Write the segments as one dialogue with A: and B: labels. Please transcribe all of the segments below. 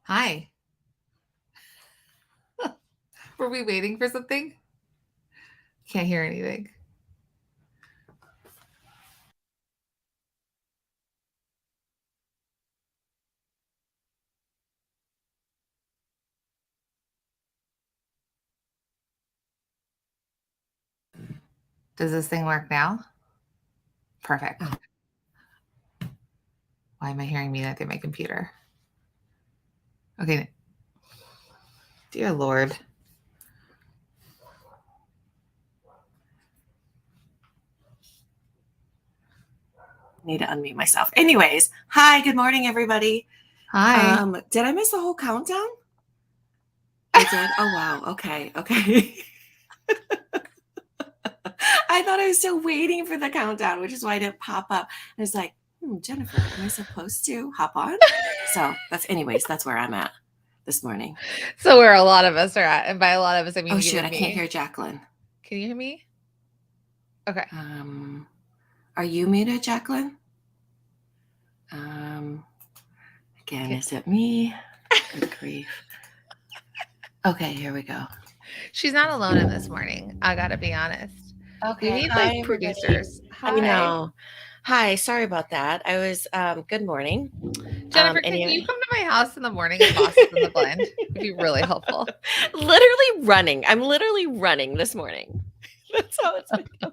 A: Hi. Were we waiting for something? Can't hear anything. Does this thing work now? Perfect. Why am I hearing me through my computer? Okay. Dear Lord.
B: Need to unmute myself. Anyways, hi, good morning, everybody.
A: Hi.
B: Did I miss the whole countdown? I did. Oh wow. Okay. I thought I was still waiting for the countdown, which is why I didn't pop up. I was like, Jennifer, am I supposed to hop on? So that's where I'm at this morning.
A: So where a lot of us are at, and by a lot of us I mean
B: Oh
A: you
B: shoot,
A: and
B: I
A: me.
B: can't hear Jacqueline.
A: Can you hear me? Okay.
B: Are you muted, Jacqueline? Again, is it me? Good grief. Okay, here we go.
A: She's not alone in this morning. I gotta be honest.
B: Okay.
A: We need
B: Hi,
A: producers. Hi.
B: I know. Hi, sorry about that. I was good morning.
A: Jennifer, can you come to my house in the morning and Bosses in the Blend? It'd be really helpful.
B: Literally running. I'm literally running this morning. That's how it's been going.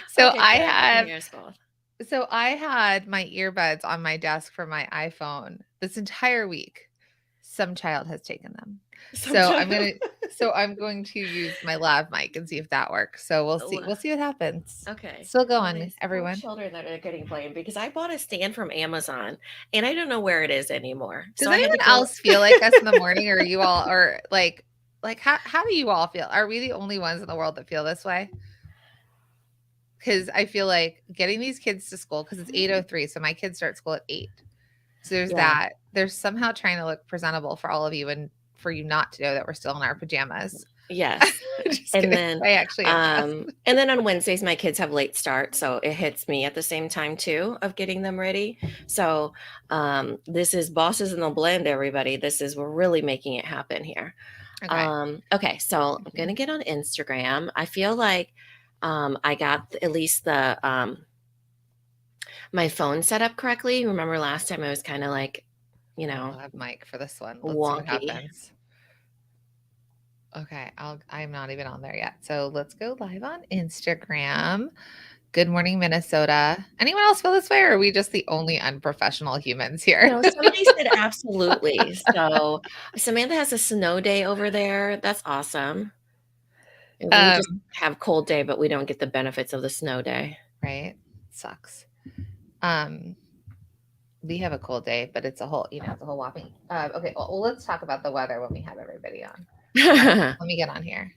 A: So
B: okay,
A: I
B: good.
A: have
B: Here's both.
A: So I had my earbuds on my desk for my iPhone this entire week. Some child has taken them. I'm going to use my lav mic and see if that works. So we'll see. We'll see what happens.
B: Okay.
A: Still going, everyone.
B: Children that are getting blamed because I bought a stand from Amazon and I don't know where it is anymore.
A: Does anyone else feel like us in the morning, or you all, or like how do you all feel? Are we the only ones in the world that feel this way? Because I feel like getting these kids to school, because it's 8:03, so my kids start school at 8. So there's that. There's somehow trying to look presentable for all of you and for you not to know that we're still in our pajamas.
B: Yes.
A: And then
B: I actually and then on Wednesdays my kids have late start, so it hits me at the same time too of getting them ready. So this is Bosses in the Blend, everybody. We're really making it happen here. Okay, so I'm gonna get on Instagram. I feel like I got at least the my phone set up correctly. Remember last time I was kind of like,
A: I'll have Mike for this one. Let's
B: wonky.
A: see what happens. Okay, I'm not even on there yet. So let's go live on Instagram. Good morning, Minnesota. Anyone else feel this way, or are we just the only unprofessional humans here?
B: No, somebody said absolutely. So Samantha has a snow day over there. That's awesome. We just have cold day, but we don't get the benefits of the snow day.
A: Right? Sucks. We have a cold day, but it's a whole, it's a whole whopping. Okay, well, let's talk about the weather when we have everybody on. Let me get on here.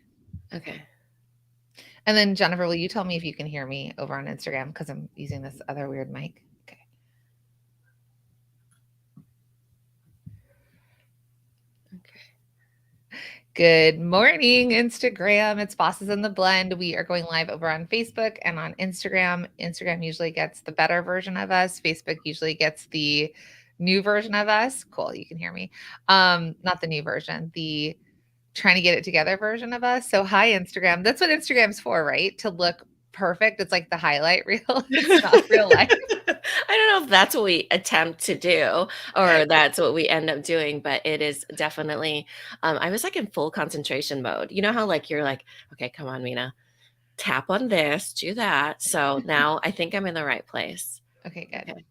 B: Okay.
A: And then Jennifer, will you tell me if you can hear me over on Instagram, because I'm using this other weird mic? Okay. Good morning, Instagram. It's Bosses in the Blend. We are going live over on Facebook and on Instagram. Instagram usually gets the better version of us. Facebook usually gets the new version of us. Cool, you can hear me. Not the new version, the trying to get it together version of us. So hi, Instagram. That's what Instagram's for, right? To look perfect. It's like the highlight reel. It's not real life.
B: I don't know if that's what we attempt to do or that's what we end up doing, but it is definitely, I was like in full concentration mode. You know how like, you're like, okay, come on, Minna, tap on this, do that. So now I think I'm in the right place.
A: Okay, good. Okay.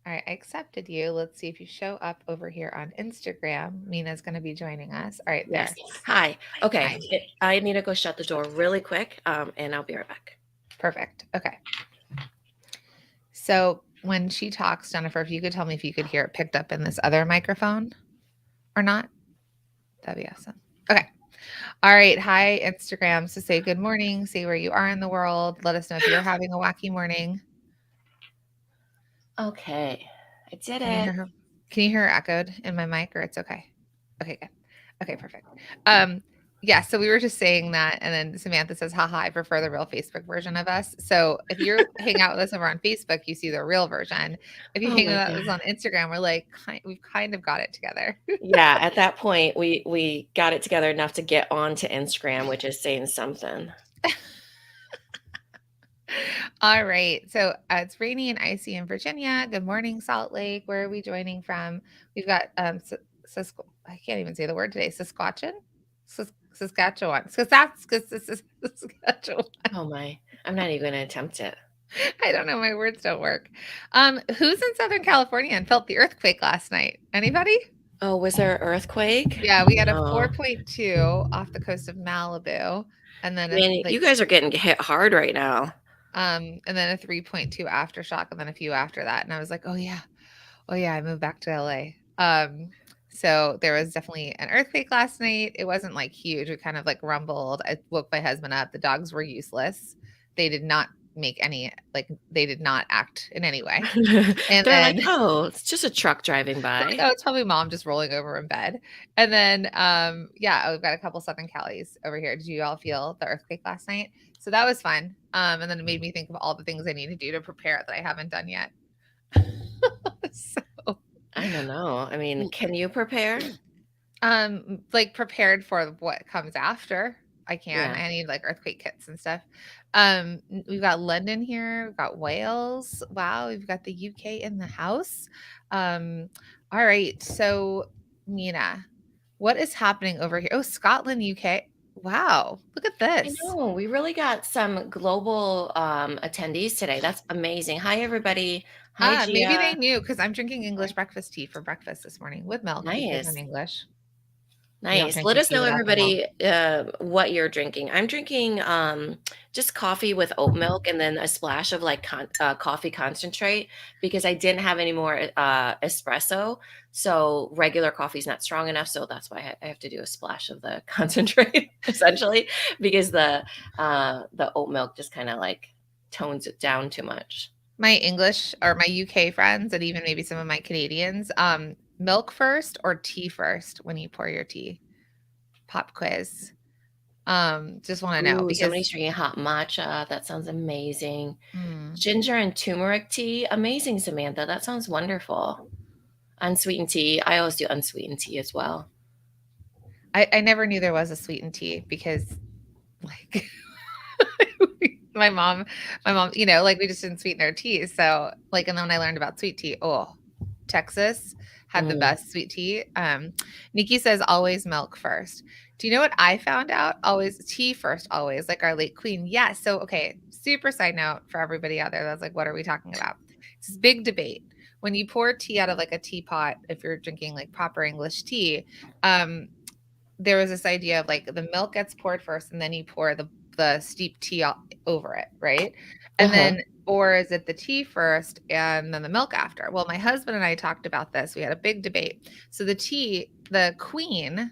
A: All right, I accepted you. Let's see if you show up over here on Instagram. Minna's going to be joining us. All right, there.
B: Yes. Hi. Okay, I need to go shut the door really quick, and I'll be right back.
A: Perfect. Okay. So when she talks, Jennifer, if you could tell me if you could hear it picked up in this other microphone or not, that'd be awesome. Okay. All right. Hi, Instagram. So say good morning. Say where you are in the world. Let us know if you're having a wacky morning.
B: Okay. I did
A: Can
B: it.
A: You hear her echoed in my mic, or it's okay? Okay, good. Okay, perfect. Yeah, so we were just saying that, and then Samantha says, "Haha, I prefer the real Facebook version of us." So if you hang out with us over on Facebook, you see the real version. If you
B: Oh
A: hang
B: my
A: out with us
B: god.
A: on Instagram, we're like, we've kind of got it together.
B: Yeah, at that point, we got it together enough to get onto Instagram, which is saying something.
A: All right. So it's rainy and icy in Virginia. Good morning, Salt Lake. Where are we joining from? We've got I can't even say the word today. Saskatchewan, Saskatchewan, Saskatchewan.
B: Oh my. I'm not even gonna attempt it.
A: I don't know. My words don't work. Who's in Southern California and felt the earthquake last night? Anybody?
B: Oh, was there an earthquake?
A: Yeah, we had a
B: No.
A: 4.2 off the coast of Malibu, and then a
B: Man, you
A: like
B: guys are getting hit hard right now.
A: and then a 3.2 aftershock, and then a few after that. And I was like, oh yeah, oh yeah, I moved back to LA. So there was definitely an earthquake last night. It wasn't like huge. We kind of like rumbled. I woke my husband up. The dogs were useless. They did not make any they did not act in any way. And
B: They're like,
A: then
B: "Oh, it's just a truck driving
A: I'm like,
B: by."
A: "Oh, it's probably mom just rolling over in bed." And then, yeah, we've got a couple Southern Calis over here. Did you all feel the earthquake last night? So that was fun. And then it made me think of all the things I need to do to prepare that I haven't done yet. So,
B: I don't know. I mean, can you prepare?
A: like prepared for what comes after. I can.
B: Yeah.
A: I need like earthquake kits and stuff. We've got London here, we've got Wales. Wow, we've got the UK in the house. Um, all right. So, Mina, what is happening over here? Oh, Scotland, UK. Wow, look at
B: I
A: this.
B: know. We really got some global attendees today. That's amazing. Hi, everybody. Hi,
A: Maybe they
B: Gia.
A: knew because I'm drinking English breakfast tea for breakfast this morning with milk because I'm
B: Nice.
A: English. We don't
B: Nice.
A: drink
B: Let
A: the
B: us
A: tea
B: know,
A: without the milk.
B: everybody, what you're drinking. I'm drinking just coffee with oat milk and then a splash of like coffee concentrate because I didn't have any more espresso. So regular coffee is not strong enough. So that's why I have to do a splash of the concentrate essentially because the oat milk just kind of like tones it down too much.
A: My English or my UK friends and even maybe some of my Canadians, milk first or tea first when you pour your tea? Pop quiz. Just wanna know
B: Ooh, somebody's
A: because
B: drinking hot matcha. That sounds amazing.
A: mm,
B: Ginger and turmeric tea. Amazing, Samantha. That sounds wonderful. Unsweetened tea. I always do unsweetened tea as well.
A: I never knew there was a sweetened tea because, like, my mom like, we just didn't sweeten our tea, so, like and then when I learned about sweet tea, oh, Texas had the
B: Mm.
A: best sweet tea. Nikki says, "Always milk first." Do you know what I found out? Always tea first, always, like our late queen. Yes, so, okay, super side note for everybody out there that's like, "What are we talking about?" It's this big debate. When you pour tea out of, like, a teapot, if you're drinking, like, proper English tea, um, there was this idea of like the milk gets poured first and then you pour the steep tea over it, right? And
B: Uh-huh.
A: then or is it the tea first and then the milk after? Well, my husband and I talked about this. We had a big debate. So the tea, the queen,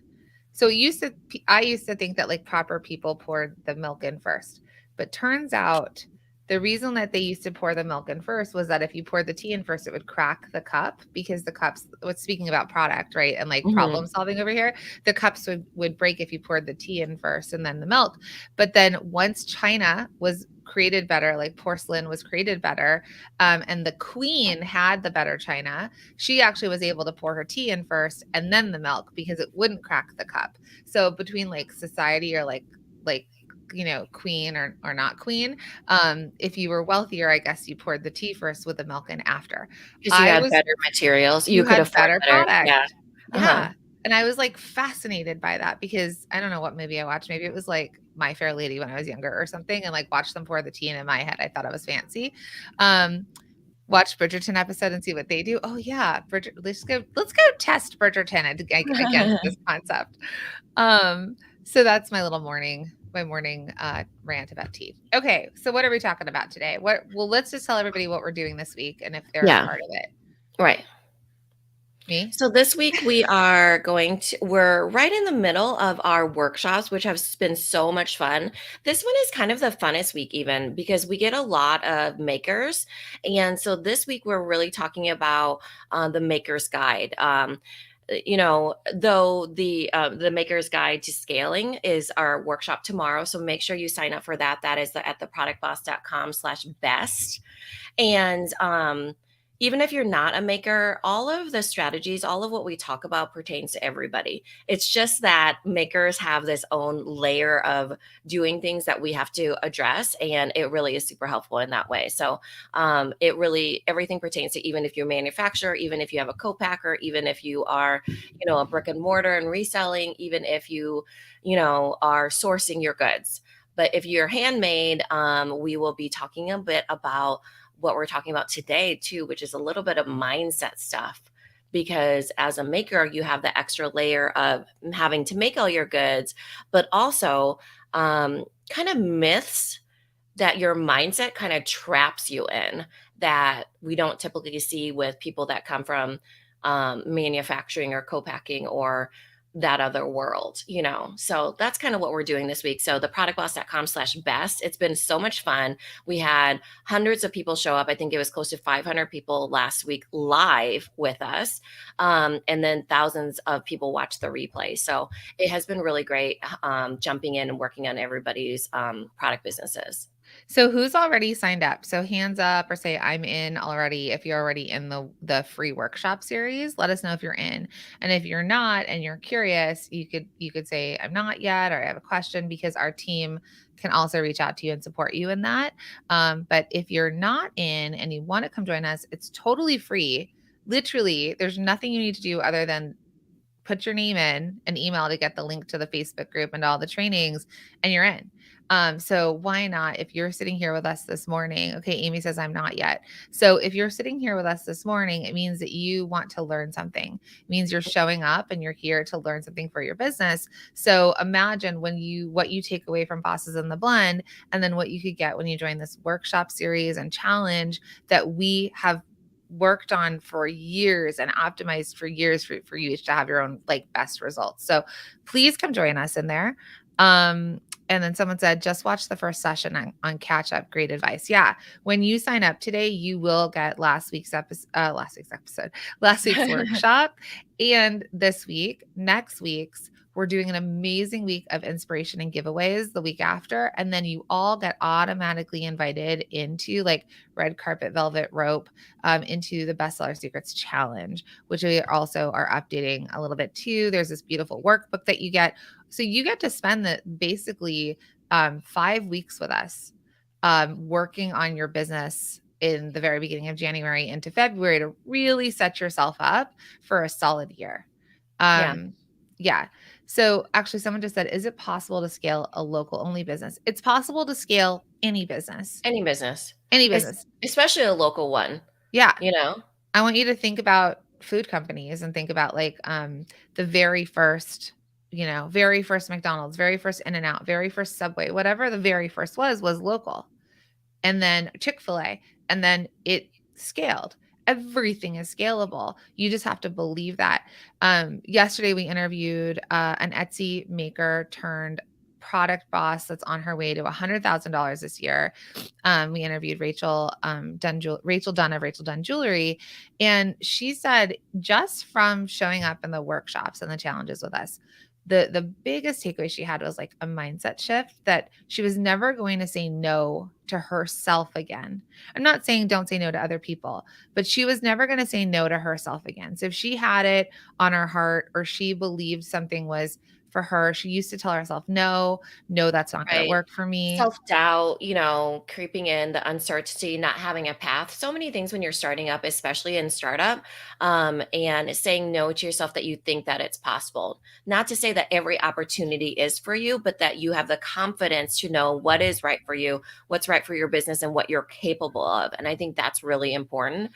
A: so I used to think that like proper people poured the milk in first. But turns out the reason that they used to pour the milk in first was that if you poured the tea in first, it would crack the cup because the cups, what's speaking about product, right? And like
B: Mhm.
A: problem solving over here, the cups would break if you poured the tea in first and then the milk. But then once China was created better, like porcelain was created better, and the queen had the better china, she actually was able to pour her tea in first and then the milk because it wouldn't crack the cup. So between like society or like queen or not queen, if you were wealthier, I guess you poured the tea first with the milk in after.
B: 'Cause you
A: I
B: had
A: was
B: better materials. You
A: You
B: could
A: had
B: afford
A: better
B: better.
A: product.
B: Yeah. Uh-huh.
A: Yeah. And I was like fascinated by that because I don't know what movie I watched. Maybe it was like My Fair Lady when I was younger or something, and like watched them pour the tea, and in my head I thought it was fancy. Um, watch Bridgerton episode and see what they do. Oh yeah, let's go test Bridgerton against this concept. So that's my morning rant about tea. Okay, so what are we talking about today? Let's just tell everybody what we're doing this week and if they're a
B: Yeah.
A: part of it.
B: Right.
A: Me?
B: So this week we're right in the middle of our workshops, which have been so much fun. This one is kind of the funnest week even because we get a lot of makers. And so this week we're really talking about the maker's guide. though the Maker's Guide to Scaling is our workshop tomorrow, so make sure you sign up for that. That is at theproductboss.com/best. And even if you're not a maker, all of the strategies, all of what we talk about pertains to everybody. It's just that makers have this own layer of doing things that we have to address, and it really is super helpful in that way. So it really, everything pertains to, even if you're a manufacturer, even if you have a co-packer, even if you are, a brick and mortar and reselling, even if you are sourcing your goods. But if you're handmade, we will be talking a bit about what we're talking about today too, which is a little bit of mindset stuff. Because as a maker, you have the extra layer of having to make all your goods, but also kind of myths that your mindset kind of traps you in, that we don't typically see with people that come from manufacturing or co-packing or that other world. So that's kind of what we're doing this week. So the productboss.com/best, it's been so much fun. We had hundreds of people show up. I think it was close to 500 people last week live with us. And then thousands of people watched the replay. So it has been really great jumping in and working on everybody's product businesses.
A: So who's already signed up? So hands up or say I'm in already. If you're already in the free workshop series, let us know if you're in. And if you're not and you're curious, you could say I'm not yet, or I have a question, because our team can also reach out to you and support you in that. But if you're not in and you want to come join us, it's totally free. Literally, there's nothing you need to do other than put your name in an email to get the link to the Facebook group and all the trainings, and you're in. So why not? If you're sitting here with us this morning, okay, Amy says I'm not yet. So if you're sitting here with us this morning, it means that you want to learn something. It means you're showing up and you're here to learn something for your business. So imagine what you take away from Bosses in the Blend, and then what you could get when you join this workshop series and challenge that we have worked on for years and optimized for years for you each to have your own like best results. So please come join us in there. And then someone said, just watch the first session on catch up. Great advice. Yeah. When you sign up today, you will get last week's workshop. And next week's, we're doing an amazing week of inspiration and giveaways the week after. And then you all get automatically invited into like red carpet velvet rope, into the bestseller secrets challenge, which we also are updating a little bit too. There's this beautiful workbook that you get. So you get to spend basically 5 weeks with us, working on your business in the very beginning of January into February to really set yourself up for a solid year.
B: Yeah.
A: Yeah. So actually someone just said, is it possible to scale a local only business? It's possible to scale any business.
B: Any business.
A: Any business.
B: Especially a local one.
A: Yeah.
B: You know?
A: I want you to think about food companies and think about like the very first McDonald's, very first In-N-Out, very first Subway, whatever the very first was local. And then Chick-fil-A, and then it scaled. Everything is scalable. You just have to believe that. Yesterday we interviewed an Etsy maker turned product boss that's on her way to $100,000 this year. We interviewed Rachel Dunn of Rachel Dunn Jewelry, and she said just from showing up in the workshops and the challenges with us, the biggest takeaway she had was like a mindset shift, that she was never going to say no to herself again. I'm not saying don't say no to other people, but she was never going to say no to herself again. So if she had it on her heart, or she believed something was for her, she used to tell herself, no, that's not going to
B: Right.
A: work for me.
B: Self-doubt, creeping in, the uncertainty, not having a path. So many things when you're starting up, especially in startup, and saying no to yourself, that you think that it's possible. Not to say that every opportunity is for you, but that you have the confidence to know what is right for you, what's right for your business, and what you're capable of. And I think that's really important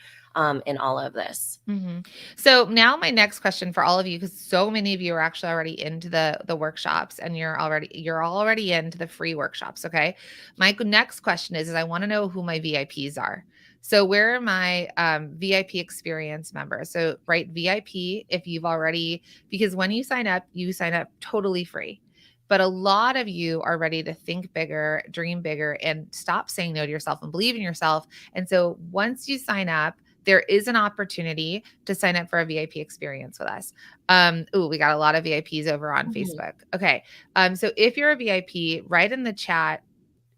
B: in all of this.
A: Mm-hmm. So now my next question for all of you, because so many of you are actually already into the workshops, and you're already into the free workshops. Okay. My next question is I want to know who my VIPs are. So where are my VIP experience members? So write VIP if you've already, because when you sign up totally free. But a lot of you are ready to think bigger, dream bigger, and stop saying no to yourself and believe in yourself. And so once you sign up, there is an opportunity to sign up for a VIP experience with us. We got a lot of VIPs over on
B: Mhm.
A: Facebook. Okay. So if you're a VIP, write in the chat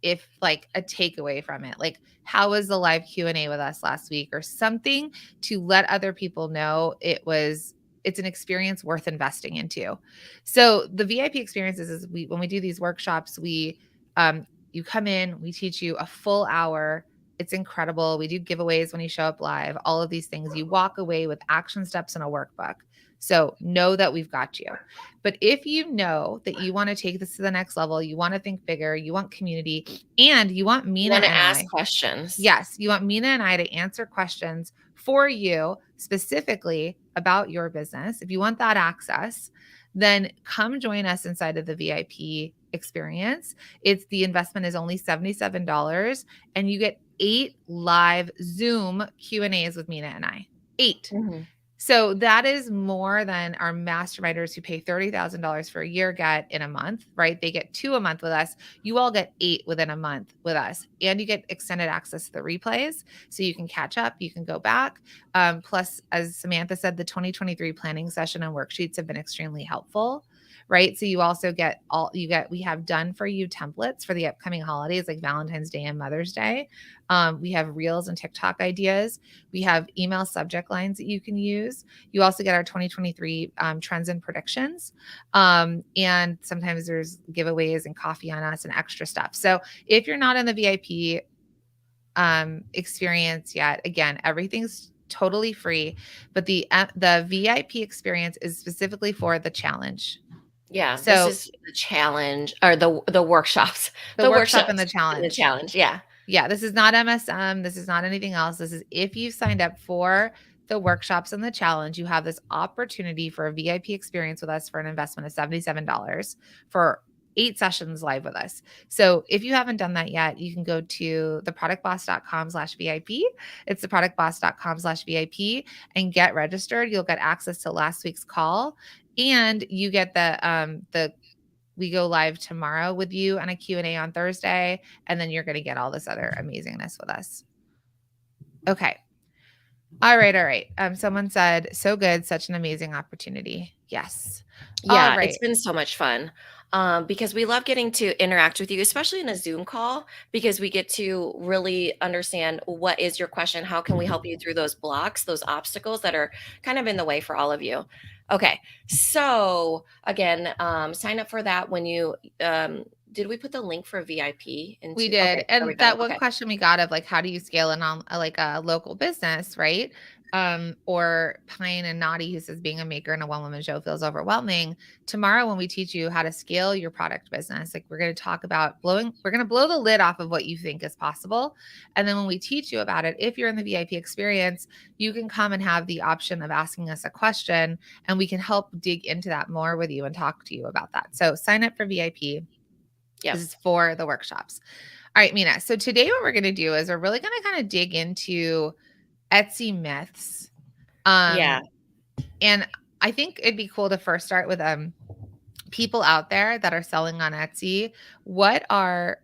A: if like a takeaway from it, like how was the live Q&A with us last week or something to let other people know it's an experience worth investing into. So the VIP experiences is when we do these workshops, you come in, we teach you a full hour. It's incredible. We do giveaways when you show up live, all of these things. You walk away with action steps and a workbook. So know that we've got you. But if you know that you want to take this to the next level, you want to think bigger, you want community, and you want
B: You
A: Minna
B: wanna
A: and
B: ask
A: I,
B: questions.
A: yes, you want Minna and I to answer questions for you specifically about your business. If you want that access, then come join us inside of the VIP experience. The investment is only $77 and you get 8 live Zoom Q&As with Minna and I. 8.
B: Mhm.
A: So that is more than our masterminders who pay $30,000 for a year get in a month, right? They get 2 a month with us. You all get 8 within a month with us, and you get extended access to the replays so you can catch up, you can go back. Plus, as Samantha said, the 2023 planning session and worksheets have been extremely helpful, right? So we have done for you templates for the upcoming holidays like Valentine's Day and Mother's Day. We have reels and TikTok ideas. We have email subject lines that you can use. You also get our 2023 trends and predictions. And sometimes there's giveaways and coffee on us and extra stuff. So if you're not in the VIP experience yet, again, everything's totally free, but the VIP experience is specifically for the challenge.
B: Yeah, this
A: So
B: is the challenge or the workshops.
A: the
B: The
A: workshop and the
B: workshops and the
A: challenge.
B: challenge, yeah.
A: Yeah, this is not MSM. This is not anything else. This is if you signed up for the workshops and the challenge, you have this opportunity for a VIP experience with us for an investment of $77 for 8 sessions live with us. So if you haven't done that yet, you can go to theproductboss.com/VIP. It's theproductboss.com/VIP and get registered. You'll get access to last week's call and you get the we go live tomorrow with you and a Q&A on Thursday, and then you're going to get all this other amazingness with us. Okay. All right. All right. Someone said, so good, such an amazing opportunity. Yes. All
B: Yeah, it's
A: right.
B: been so much fun, because we love getting to interact with you, especially in a Zoom call, because we get to really understand what is your question, how can we help you through those blocks, those obstacles that are kind of in the way for all of you. Okay, so again, sign up for that when you did we put the link for VIP
A: We
B: into
A: did.
B: okay, there we
A: And
B: go.
A: that one
B: Okay.
A: question we got of like, how do you scale it on like a local business, right? Or Pine and Naughty, who says being a maker in a one woman show feels overwhelming. Tomorrow, when we teach you how to scale your product business, like we're going to talk about we're going to blow the lid off of what you think is possible. And then when we teach you about it, if you're in the VIP experience, you can come and have the option of asking us a question and we can help dig into that more with you and talk to you about that. So sign up for VIP. This
B: Yep.
A: is for the workshops. All right, Minna. So today what we're going to do is we're really going to kind of dig into Etsy myths.
B: Yeah.
A: And I think it'd be cool to first start with people out there that are selling on Etsy. What are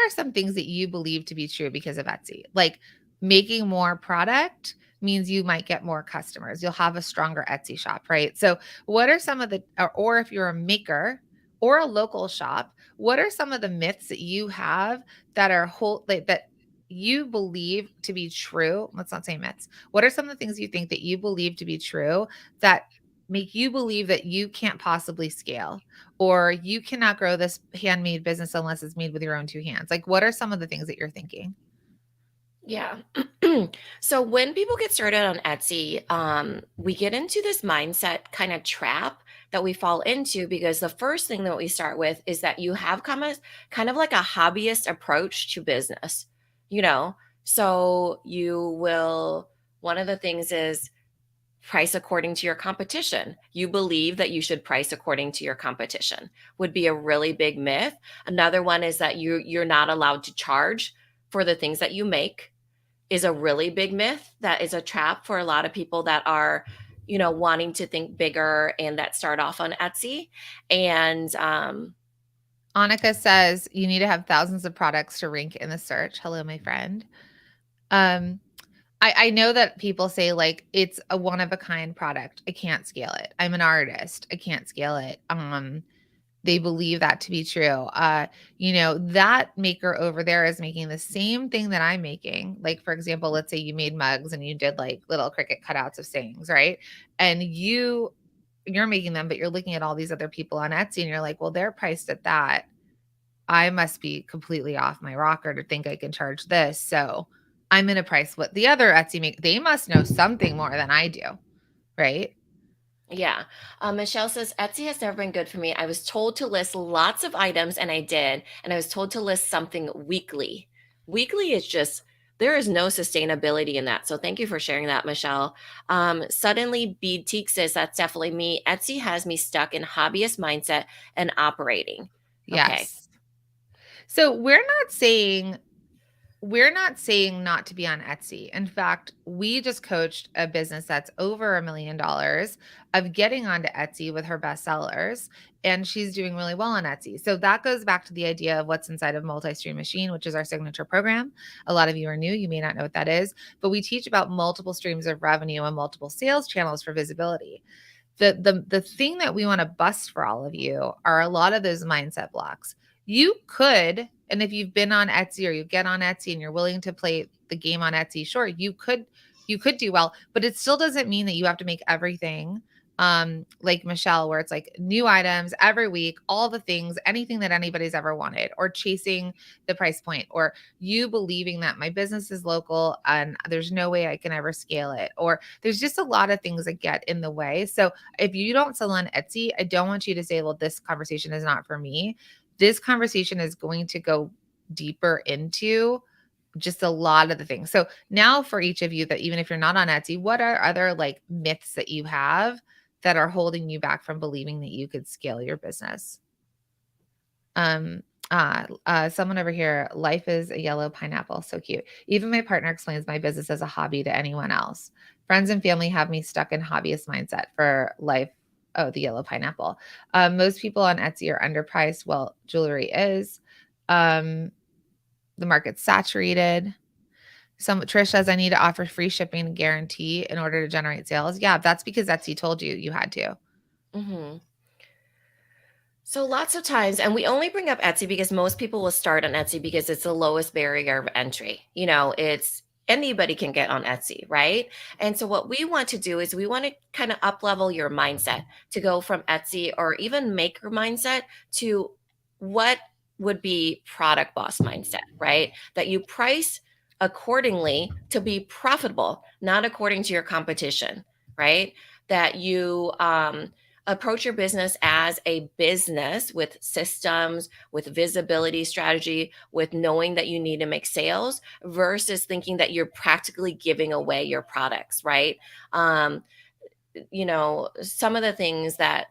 A: some things that you believe to be true because of Etsy? Like making more product means you might get more customers. You'll have a stronger Etsy shop, right? So, what are some of or if you're a maker or a local shop, what are some of the myths that you have that are that you believe to be true? Let's not say myths. What are some of the things you think that you believe to be true that make you believe that you can't possibly scale? Or you cannot grow this handmade business unless it's made with your own 2 hands. Like, what are some of the things that you're thinking?
B: Yeah. So when people get started on Etsy, we get into this mindset kind of trap that we fall into because the first thing that we start with is that you have kind of like a hobbyist approach to business, you know? So you will, one of the things is price according to your competition. You believe that you should price according to your competition would be a really big myth. Another one is that you're not allowed to charge for the things that you make is a really big myth that is a trap for a lot of people that are wanting to think bigger and that start off on Etsy. And
A: Annika says you need to have thousands of products to rank in the search. Hello, my friend. Um, I know that people say like it's a one of a kind product. I can't scale it. I'm an artist. I can't scale it. They believe that to be true. That maker over there is making the same thing that I'm making. Like, for example, let's say you made mugs and you did like little cricket cutouts of sayings, right? And you're making them, but you're looking at all these other people on Etsy and you're like, well, they're priced at that. I must be completely off my rocker to think I can charge this. So I'm going to price what the other Etsy make. They must know something more than I do, right?
B: Yeah. Michelle says Etsy has never been good for me. I was told to list lots of items and I did. And I was told to list something weekly. Weekly is just, there is no sustainability in that. So thank you for sharing that, Michelle. Suddenly, Bead says that's definitely me. Etsy has me stuck in hobbyist mindset and operating. Okay.
A: Yes. So we're not saying not to be on Etsy. In fact, we just coached a business that's over $1 million of getting onto Etsy with her bestsellers, and she's doing really well on Etsy. So that goes back to the idea of what's inside of Multi-Stream Machine, which is our signature program. A lot of you are new, you may not know what that is, but we teach about multiple streams of revenue and multiple sales channels for visibility. The thing that we want to bust for all of you are a lot of those mindset blocks. You could, and if you've been on Etsy or you get on Etsy and you're willing to play the game on Etsy, sure, you could do well, but it still doesn't mean that you have to make everything like Michelle, where it's like new items every week, all the things, anything that anybody's ever wanted, or chasing the price point, or you believing that my business is local and there's no way I can ever scale it, or there's just a lot of things that get in the way. So if you don't sell on Etsy, I don't want you to say, well, this conversation is not for me. This conversation is going to go deeper into just a lot of the things. So now for each of you, that even if you're not on Etsy, what are other like myths that you have that are holding you back from believing that you could scale your business? Someone over here, life is a yellow pineapple. So cute. Even my partner explains my business as a hobby to anyone else. Friends and family have me stuck in hobbyist mindset for life. Oh, the yellow pineapple. Most people on Etsy are underpriced. Well, jewelry is. The market's saturated. Trish says I need to offer free shipping and guarantee in order to generate sales. Yeah, that's because Etsy told you had to.
B: Mm-hmm. So lots of times, and we only bring up Etsy because most people will start on Etsy because it's the lowest barrier of entry. It's anybody can get on Etsy, right? And so what we want to do is we want to kind of up level your mindset to go from Etsy or even maker mindset to what would be product boss mindset, right? That you price accordingly to be profitable, not according to your competition, right? That you approach your business as a business with systems, with visibility strategy, with knowing that you need to make sales versus thinking that you're practically giving away your products, right? Some of the things that,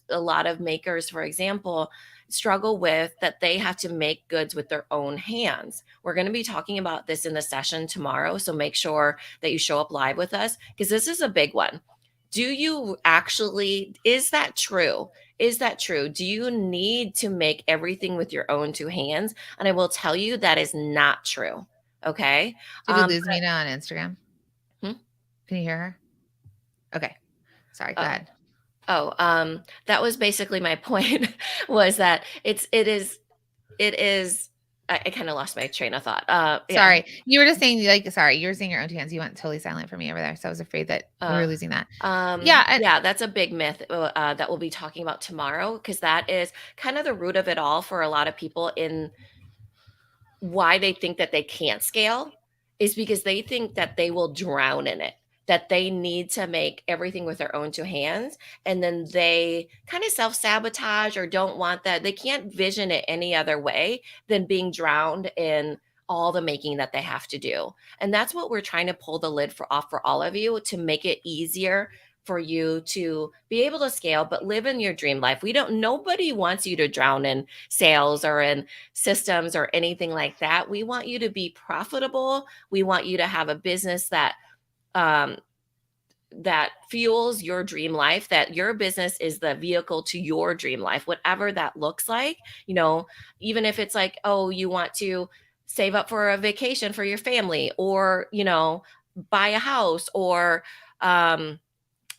B: a lot of makers, for example, struggle with that they have to make goods with their own hands. We're going to be talking about this in the session tomorrow. So make sure that you show up live with us because this is a big one. Is that true? Is that true? Do you need to make everything with your own two hands? And I will tell you that is not true. Okay.
A: Did we lose Minna on Instagram?
B: Hmm?
A: Can you hear her? Okay. Sorry, go ahead.
B: That was basically my point was that it is, I kind of lost my train of thought.
A: Sorry. You were just saying you were saying your own two hands. You went totally silent for me over there. So I was afraid that we were losing that.
B: Yeah, that's a big myth that we'll be talking about tomorrow because that is kind of the root of it all for a lot of people in why they think that they can't scale is because they think that they will drown in it, that they need to make everything with their own two hands. And then they kind of self sabotage or don't want that. They can't vision it any other way than being drowned in all the making that they have to do. And that's what we're trying to pull the lid off for all of you to make it easier for you to be able to scale, but live in your dream life. Nobody wants you to drown in sales or in systems or anything like that. We want you to be profitable. We want you to have a business that fuels your dream life, that your business is the vehicle to your dream life, whatever that looks like. Even if it's like, oh, you want to save up for a vacation for your family, or, buy a house or um,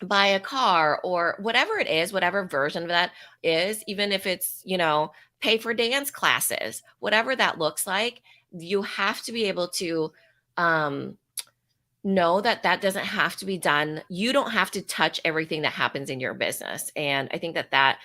B: buy a car or whatever it is, whatever version of that is, even if it's, pay for dance classes, whatever that looks like, you have to be able to um, know that that doesn't have to be done. You don't have to touch everything that happens in your business. And I think that that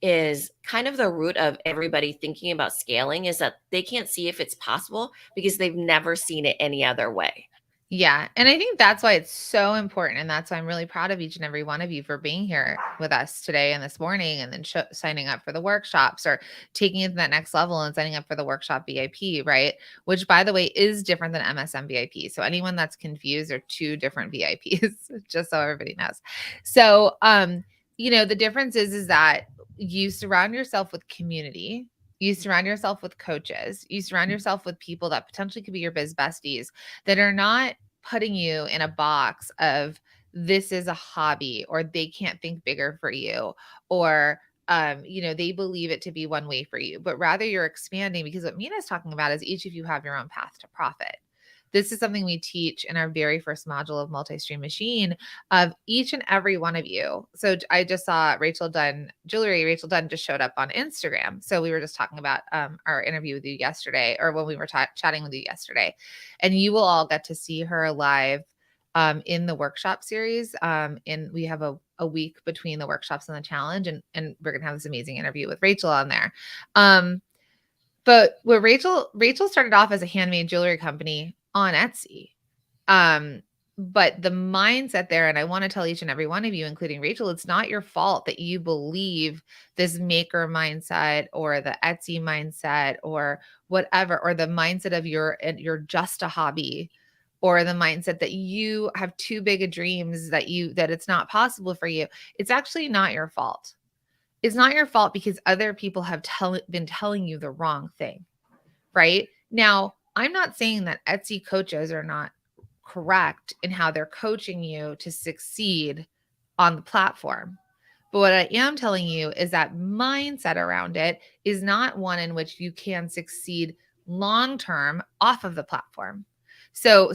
B: is kind of the root of everybody thinking about scaling, is that they can't see if it's possible because they've never seen it any other way.
A: Yeah. And I think that's why it's so important. And that's why I'm really proud of each and every one of you for being here with us today and this morning, and then signing up for the workshops or taking it to that next level and signing up for the workshop VIP, right? Which, by the way, is different than MSM VIP. So anyone that's confused, are two different VIPs, just so everybody knows. So, the difference is that you surround yourself with community. You surround yourself with coaches. You surround yourself with people that potentially could be your biz besties, that are not putting you in a box of this is a hobby, or they can't think bigger for you, or they believe it to be one way for you, but rather you're expanding, because what Mina's talking about is each of you have your own path to profit. This is something we teach in our very first module of Multi-Stream Machine, of each and every one of you. So I just saw Rachel Dunn just showed up on Instagram. So we were just talking about our interview with you yesterday, or when we were chatting with you yesterday, and you will all get to see her live in the workshop series. And we have a week between the workshops and the challenge, and we're gonna have this amazing interview with Rachel on there. But where Rachel started off as a handmade jewelry company on Etsy. But the mindset there, and I want to tell each and every one of you, including Rachel, it's not your fault that you believe this maker mindset or the Etsy mindset or whatever, or the mindset of you're just a hobby, or the mindset that you have too big of dreams that it's not possible for you. It's actually not your fault. It's not your fault because other people have been telling you the wrong thing, right? Now, I'm not saying that Etsy coaches are not correct in how they're coaching you to succeed on the platform. But what I am telling you is that mindset around it is not one in which you can succeed long term off of the platform. So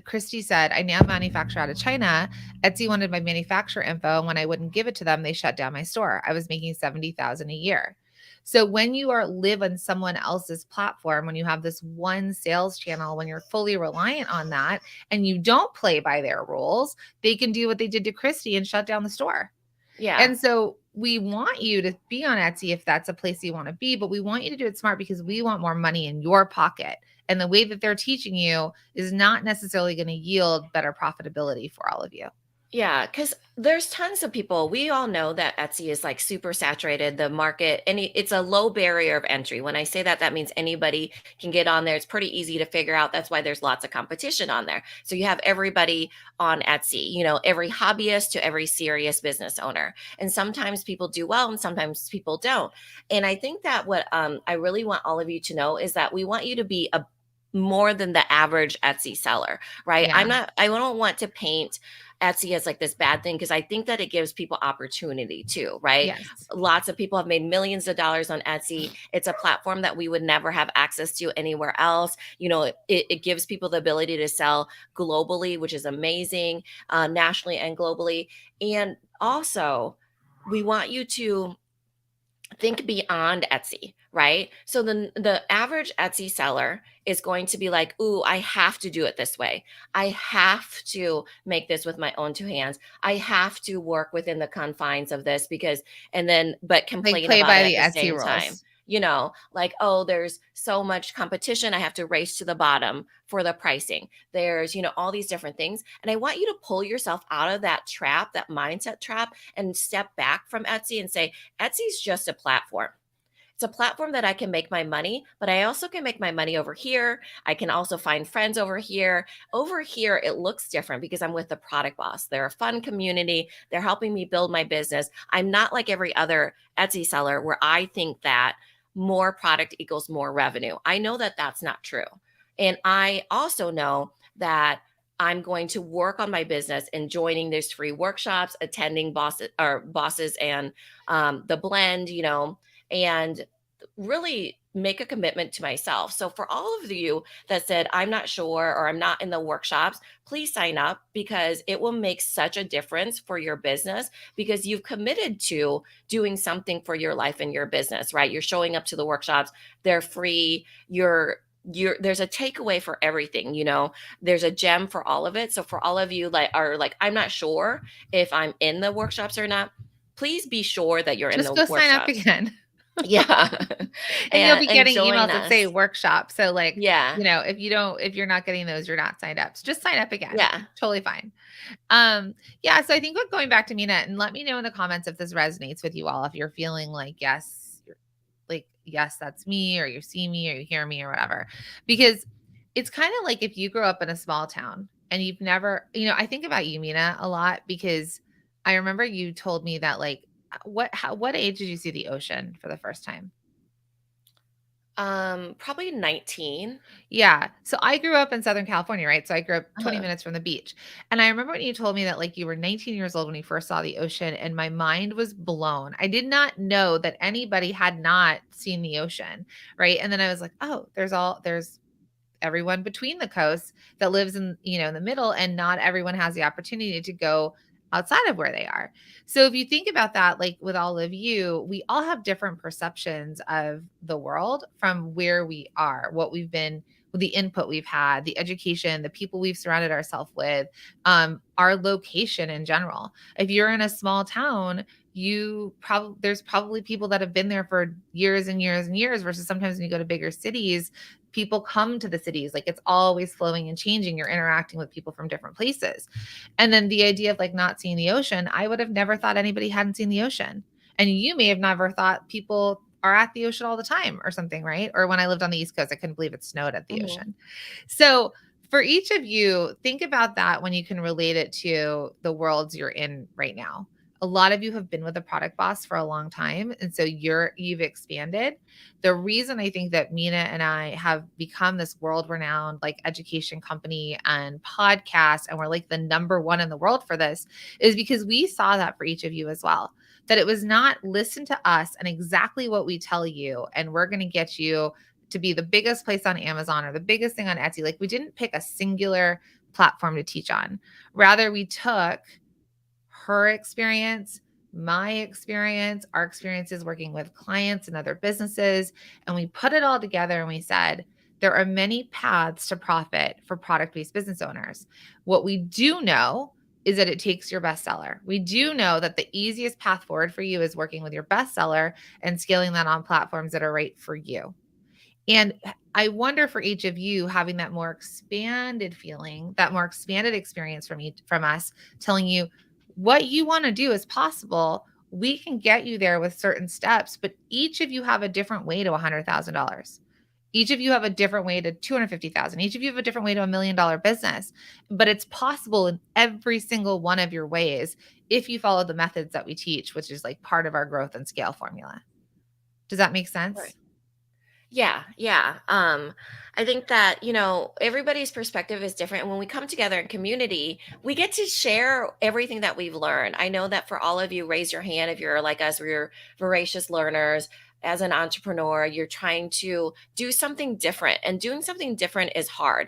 A: Christy said, I now manufacture out of China. Etsy wanted my manufacturer info, and when I wouldn't give it to them, they shut down my store. I was making $70,000 a year. So when you live on someone else's platform, when you have this one sales channel, when you're fully reliant on that and you don't play by their rules, they can do what they did to Christy and shut down the store.
B: Yeah.
A: And so we want you to be on Etsy if that's a place you want to be, but we want you to do it smart because we want more money in your pocket. And the way that they're teaching you is not necessarily going to yield better profitability for all of you.
B: Yeah, because there's tons of people. We all know that Etsy is like super saturated, the market, and it's a low barrier of entry. When I say that, that means anybody can get on there. It's pretty easy to figure out. That's why there's lots of competition on there. So you have everybody on Etsy, every hobbyist to every serious business owner. And sometimes people do well and sometimes people don't. And I think that what I really want all of you to know is that we want you to be a more than the average Etsy seller, right?
A: Yeah.
B: I don't want to paint Etsy as like this bad thing, because I think that it gives people opportunity too, right?
A: Yes.
B: Lots of people have made millions of dollars on Etsy. It's a platform that we would never have access to anywhere else. It gives people the ability to sell globally, which is amazing, nationally and globally. And also, we want you to think beyond Etsy, right? So the average Etsy seller is going to be like, ooh, I have to do it this way. I have to make this with my own two hands. I have to work within the confines of this but
A: Like
B: complain
A: play
B: about
A: by
B: it at
A: the
B: the
A: Etsy
B: same time.
A: rules.
B: Like, oh, there's so much competition. I have to race to the bottom for the pricing. There's, all these different things. And I want you to pull yourself out of that trap, that mindset trap, and step back from Etsy and say, Etsy's just a platform. It's a platform that I can make my money, but I also can make my money over here. I can also find friends over here. Over here, it looks different because I'm with the Product Boss. They're a fun community. They're helping me build my business. I'm not like every other Etsy seller where I think that more product equals more revenue. I know that that's not true. And I also know that I'm going to work on my business and joining these free workshops, attending bosses and the blend, and really make a commitment to myself. So for all of you that said, I'm not sure or I'm not in the workshops, please sign up because it will make such a difference for your business because you've committed to doing something for your life and your business, right? You're showing up to the workshops, they're free, you're there's a takeaway for everything, there's a gem for all of it. So for all of you like are like, I'm not sure if I'm in the workshops or not, please be sure that you're in
A: Just
B: the
A: go sign up
B: workshops.
A: again.
B: Yeah.
A: And you'll be
B: And
A: getting
B: join
A: emails that say
B: us.
A: workshop. So like,
B: Yeah.
A: if you're not getting those, you're not signed up. So just sign up again.
B: Yeah.
A: Totally fine. Yeah, so I think going back to Mina, and let me know in the comments if this resonates with you all, if you're feeling like, yes, you're like, yes, that's me, or you see me, or you hear me, or whatever. Because it's kind of like if you grew up in a small town and you've never, I think about you, Mina, a lot because I remember you told me that like what age did you see the ocean for the first time?
B: Probably 19.
A: Yeah. So I grew up in Southern California, right? So I grew up 20
B: Uh-huh.
A: minutes from the beach. And I remember when you told me that like you were 19 years old when you first saw the ocean, and my mind was blown. I did not know that anybody had not seen the ocean, right? And then I was like, oh, there's everyone between the coasts that lives in the middle, and not everyone has the opportunity to go outside of where they are. So if you think about that, like with all of you, we all have different perceptions of the world from where we are, what we've been, the input we've had, the education, the people we've surrounded ourselves with, our location in general. If you're in a small town, there's probably people that have been there for years and years and years, versus sometimes when you go to bigger cities, people come to the cities, like it's always flowing and changing, you're interacting with people from different places. And then the idea of like not seeing the ocean, I would have never thought anybody hadn't seen the ocean. And you may have never thought people are at the ocean all the time or something, right? Or when I lived on the East Coast, I couldn't believe it snowed at the
B: Mhm.
A: ocean. So for each of you, think about that when you can relate it to the worlds you're in right now. A lot of you have been with a product boss for a long time, and so you've expanded. The reason I think that Mina and I have become this world renowned like education company and podcast, and we're like the number one in the world for this, is because we saw that for each of you as well. That it was not listen to us and exactly what we tell you, and we're going to get you to be the biggest place on Amazon or the biggest thing on Etsy. Like we didn't pick a singular platform to teach on. Rather, we took her experience, my experience, our experiences working with clients and other businesses, and we put it all together and we said, there are many paths to profit for product based business owners. What we do know is that it takes your bestseller. We do know that the easiest path forward for you is working with your bestseller and scaling that on platforms that are right for you. And I wonder for each of you having that more expanded feeling, that more expanded experience from us telling you what you want to do is possible. We can get you there with certain steps, but each of you have a different way to $100,000. Each of you have a different way to 250,000. Each of you have a different way to $1 million business, but it's possible in every single one of your ways if you follow the methods that we teach, which is like part of our growth and scale formula. Does that make
B: Right.
A: sense?
B: Yeah, yeah. I think that, everybody's perspective is different. And when we come together in community, we get to share everything that we've learned. I know that for all of you, raise your hand if you're like us, we're voracious learners. As an entrepreneur, you're trying to do something different, and doing something different is hard.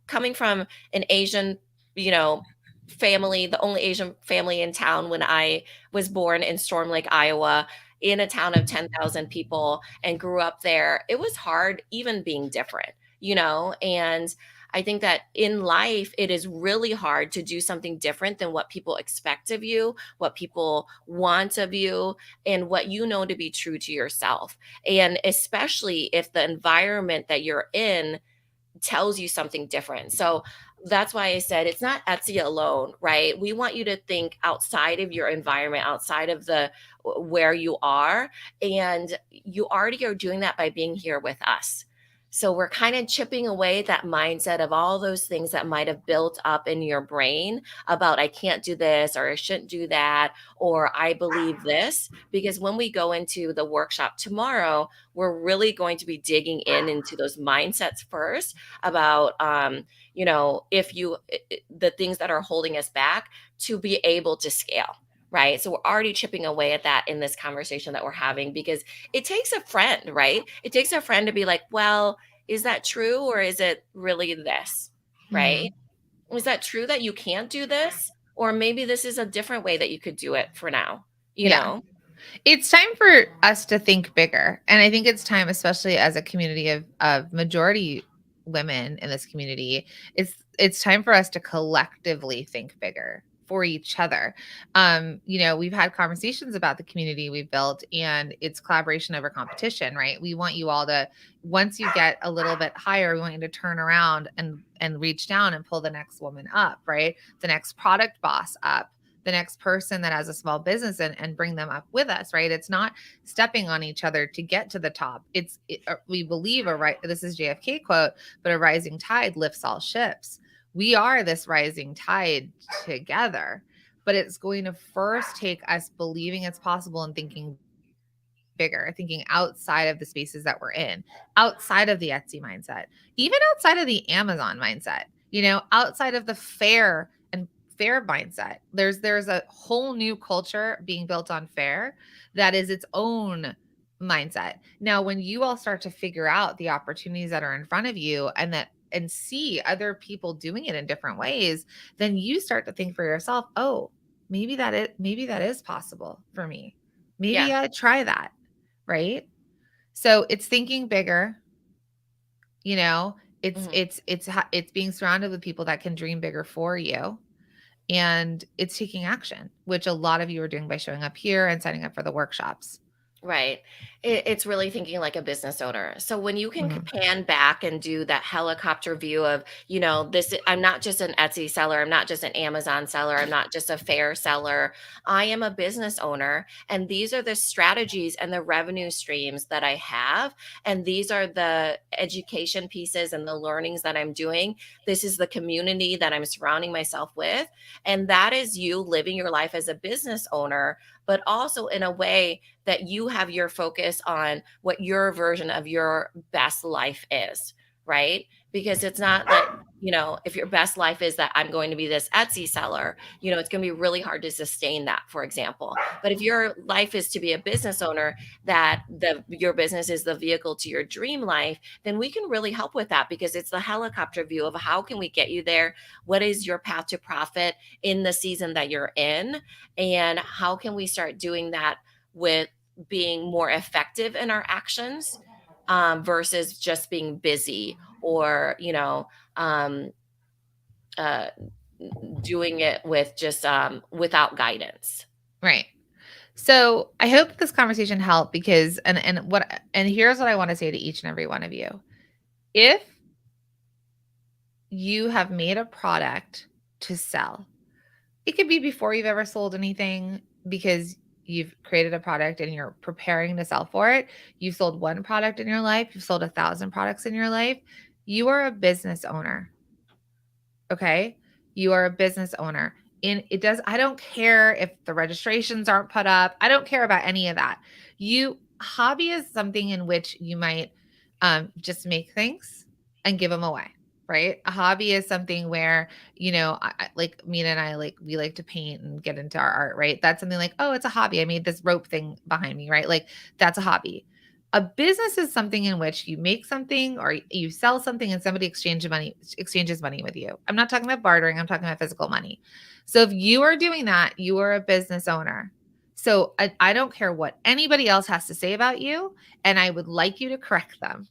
B: Coming from an Asian, you know, family, the only Asian family in town when I was born in Storm Lake, Iowa, in a town of 10,000 people and grew up there, it was hard even being different. And I think that in life, it is really hard to do something different than what people expect of you, what people want of you, and what you know to be true to yourself. And especially if the environment that you're in tells you something different. So that's why I said it's not Etsy alone, right? We want you to think outside of your environment, outside of the where you are, and you already are doing that by being here with us. So we're kind of chipping away that mindset of all those things that might have built up in your brain about I can't do this or I shouldn't do that or I believe this, because when we go into the workshop tomorrow, we're really going to be digging into those mindsets first about if you the things that are holding us back to be able to scale, right? So we're already chipping away at that in this conversation that we're having, because it takes a friend, right? It takes a friend to be like, well, is that true, or is it really this, right?
A: Mhm.
B: Is that true that you can't do this? Or maybe this is a different way that you could do it for now, you
A: Yeah.
B: know?
A: It's time for us to think bigger. And I think it's time, especially as a community of majority women in this community, it's time for us to collectively think bigger for each other. We've had conversations about the community we've built, and it's collaboration over competition, right? We want you all to, once you get a little bit higher, we want you to turn around and reach down and pull the next woman up, right? The next product boss up, the next person that has a small business, and bring them up with us, right? It's not stepping on each other to get to the top. We believe this is JFK quote, but a rising tide lifts all ships. We are this rising tide together, but it's going to first take us believing it's possible and thinking bigger, thinking outside of the spaces that we're in, outside of the Etsy mindset, even outside of the Amazon mindset, outside of the fair mindset. There's a whole new culture being built on fair that is its own mindset. Now, when you all start to figure out the opportunities that are in front of you and see other people doing it in different ways, then you start to think for yourself, oh, maybe that is possible for me.
B: Yeah.
A: Maybe I try that, right? So it's thinking bigger, you know,
B: Mhm.
A: it's being surrounded with people that can dream bigger for you, and it's taking action, which a lot of you are doing by showing up here and signing up for the workshops.
B: Right. It's really thinking like a business owner. So when you can
A: Mhm.
B: pan back and do that helicopter view of, I'm not just an Etsy seller, I'm not just an Amazon seller, I'm not just a fair seller. I am a business owner, and these are the strategies and the revenue streams that I have, and these are the education pieces and the learnings that I'm doing. This is the community that I'm surrounding myself with, and that is you living your life as a business owner, but also in a way that you have your focus on what your version of your best life is, right? Because it's not that, if your best life is that I'm going to be this Etsy seller, it's going to be really hard to sustain that, for example. But if your life is to be a business owner, that your business is the vehicle to your dream life, then we can really help with that, because it's the helicopter view of how can we get you there? What is your path to profit in the season that you're in? And how can we start doing that with being more effective in our actions, versus just being busy, or um, uh, doing it with just without guidance.
A: Right. So I hope this conversation helped, because and here's what I want to say to each and every one of you. If you have made a product to sell, it could be before you've ever sold anything, because you've created a product and you're preparing to sell for it. You've sold one product in your life, you've sold 1,000 products in your life. You are a business owner. Okay. You are a business owner. And I don't care if the registrations aren't put up. I don't care about any of that. Hobby is something in which you might just make things and give them away. Right. A hobby is something where, like Mina and I, like, we like to paint and get into our art. Right. That's something like, oh, it's a hobby. I made this rope thing behind me. Right. Like, that's a hobby. A business is something in which you make something or you sell something and somebody exchanges money with you. I'm not talking about bartering, I'm talking about physical money. So if you are doing that, you are a business owner. So I don't care what anybody else has to say about you, and I would like you to correct them.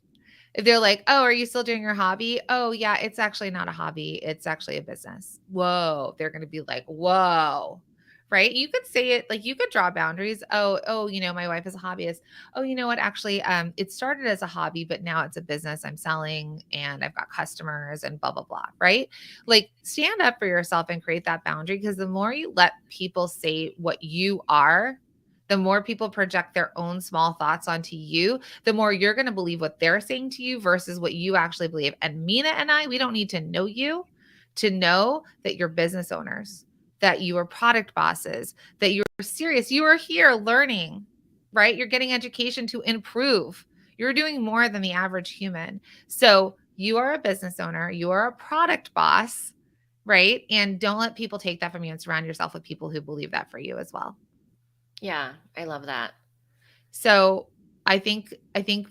A: If they're like, "Oh, are you still doing your hobby?" "Oh, yeah, it's actually not a hobby. It's actually a business." Whoa, they're going to be like, "Whoa." Right? You could say it like, you could draw boundaries. Oh, my wife is a hobbyist. Oh, you know what? Actually, it started as a hobby, but now it's a business. I'm selling and I've got customers and blah blah blah, right? Like, stand up for yourself and create that boundary, because the more you let people say what you are, the more people project their own small thoughts onto you, the more you're going to believe what they're saying to you versus what you actually believe. And Mina and I, we don't need to know you to know that you're business owners, that you are product bosses, that you're serious. You are here learning, right? You're getting education to improve. You're doing more than the average human. So you are a business owner, you are a product boss, right? And don't let people take that from you, and surround yourself with people who believe that for you as well.
B: Yeah, I love that.
A: So I think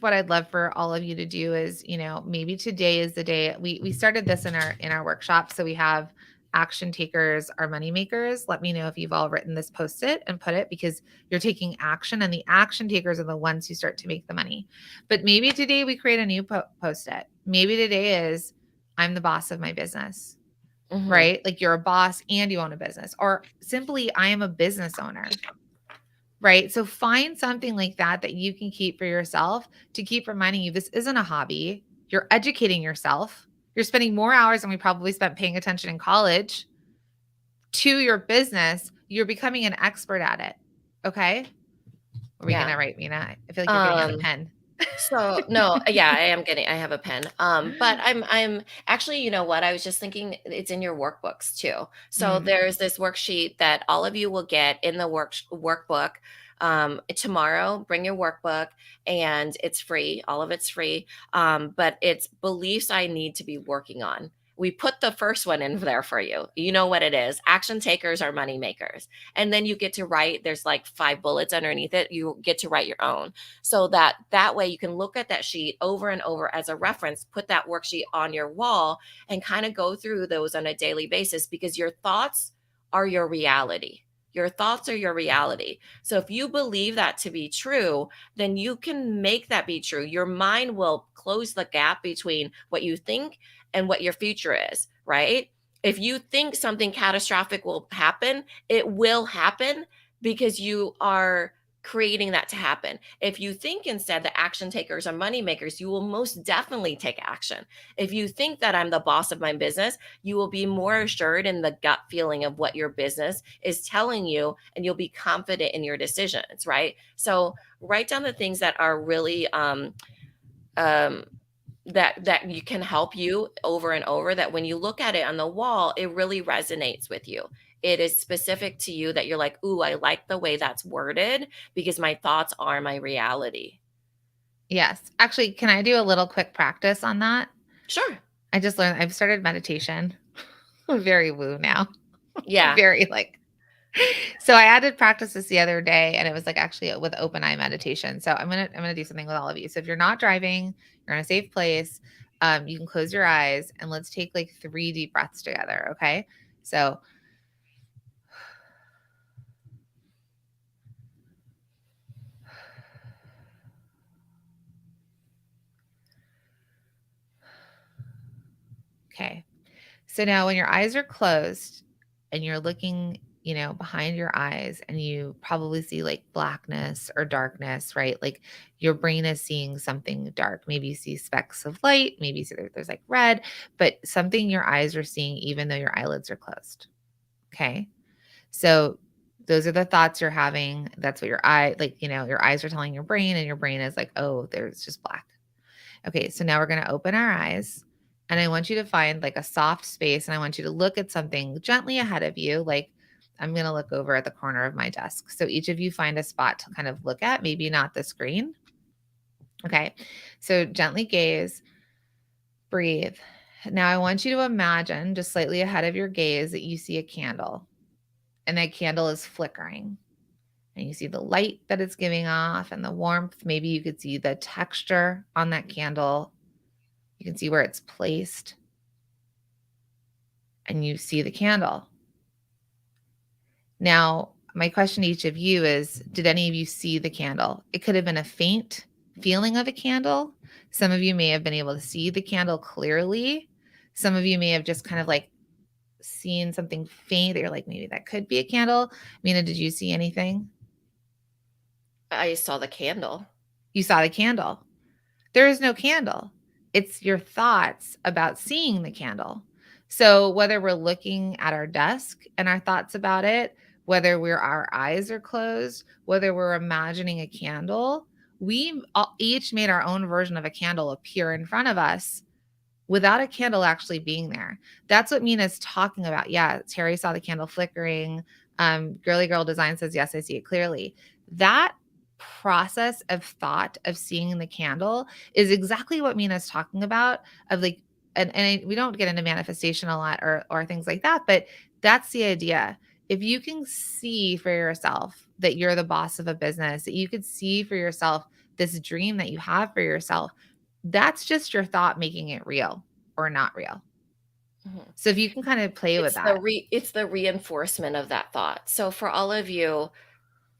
A: what I'd love for all of you to do is, maybe today is the day. We started this in our workshop. So we have action takers are money makers. Let me know if you've all written this post-it and put it, because you're taking action, and the action takers are the ones who start to make the money. But maybe today we create a new post-it. Maybe today is, I'm the boss of my business,
B: Hmm.
A: right? Like you're a boss and you own a business, or simply I am a business owner. Right? So find something like that that you can keep for yourself to keep reminding you this isn't a hobby. You're educating yourself. You're spending more hours than we probably spent paying attention in college to your business. You're becoming an expert at it. Okay? What are we
B: Yeah.
A: gonna write, Mina? I feel like you're getting out a
B: Um,
A: pen.
B: So no, yeah, I have a pen. But I'm actually, you know what? I was just thinking it's in your workbooks too. So
A: Mm,
B: there's this worksheet that all of you will get in the workbook. Tomorrow, bring your workbook, and it's free. All of it's free. But it's beliefs I need to be working on. We put the first one in there for you. You know what it is. Action takers are money makers. And then you get to write, there's like 5 bullets underneath it. You get to write your own, so that way you can look at that sheet over and over as a reference, put that worksheet on your wall, and kind of go through those on a daily basis, because your thoughts are your reality. Your thoughts are your reality. So if you believe that to be true, then you can make that be true. Your mind will close the gap between what you think and what your future is, right? If you think something catastrophic will happen, it will happen, because you are creating that to happen. If you think instead that action takers are money makers, you will most definitely take action. If you think that I'm the boss of my business, you will be more assured in the gut feeling of what your business is telling you, and you'll be confident in your decisions, right? So write down the things that are really um, that you can help you over and over, that when you look at it on the wall, it really resonates with you. It is specific to you, that you're like, ooh, I like the way that's worded, because my thoughts are my reality.
A: yes. Actually, can I do a little quick practice on that?
B: Sure.
A: I just learned I've started meditation. I'm very woo now.
B: Yeah.
A: Very like so I added practice this the other day, and it was like actually with open eye meditation. So I'm gonna do something with all of you. So if you're not driving, you're in a safe place, you can close your eyes and let's take like 3 deep breaths together. Okay. So okay. So now when your eyes are closed and you're looking, behind your eyes, and you probably see like blackness or darkness, right? Like your brain is seeing something dark. Maybe you see specks of light, maybe you see there's like red, but something your eyes are seeing even though your eyelids are closed. Okay? So those are the thoughts you're having. That's what your eyes are telling your brain, and your brain is like, "Oh, there's just black." Okay, so now we're going to open our eyes, and I want you to find like a soft space, and I want you to look at something gently ahead of you. Like I'm going to look over at the corner of my desk. So each of you find a spot to kind of look at, maybe not the screen. Okay, so gently gaze, breathe. Now I want you to imagine just slightly ahead of your gaze that you see a candle, and that candle is flickering. And you see the light that it's giving off and the warmth. Maybe you could see the texture on that candle. You can see where it's placed, and you see the candle. Now, my question to each of you is, did any of you see the candle? It could have been a faint feeling of a candle. Some of you may have been able to see the candle clearly. Some of you may have just kind of like seen something faint that you're like, maybe that could be a candle. Mina, did you see anything?
B: I saw the candle.
A: You saw the candle. There is no candle. It's your thoughts about seeing the candle. So whether we're looking at our desk and our thoughts about it, whether our eyes are closed, whether we're imagining a candle, we each made our own version of a candle appear in front of us without a candle actually being there. That's what Mina's talking about. Yeah, Terry saw the candle flickering. Girly Girl Design says, yes, I see it clearly. That process of thought of seeing the candle is exactly what Mina's talking about, of like we don't get into manifestation a lot or things like that, but that's the idea. If you can see for yourself that you're the boss of a business, that you could see for yourself this dream that you have for yourself, that's just your thought making it real or not real.
B: Mhm.
A: So if you can kind of play with that.
B: It's the reinforcement of that thought. So for all of you,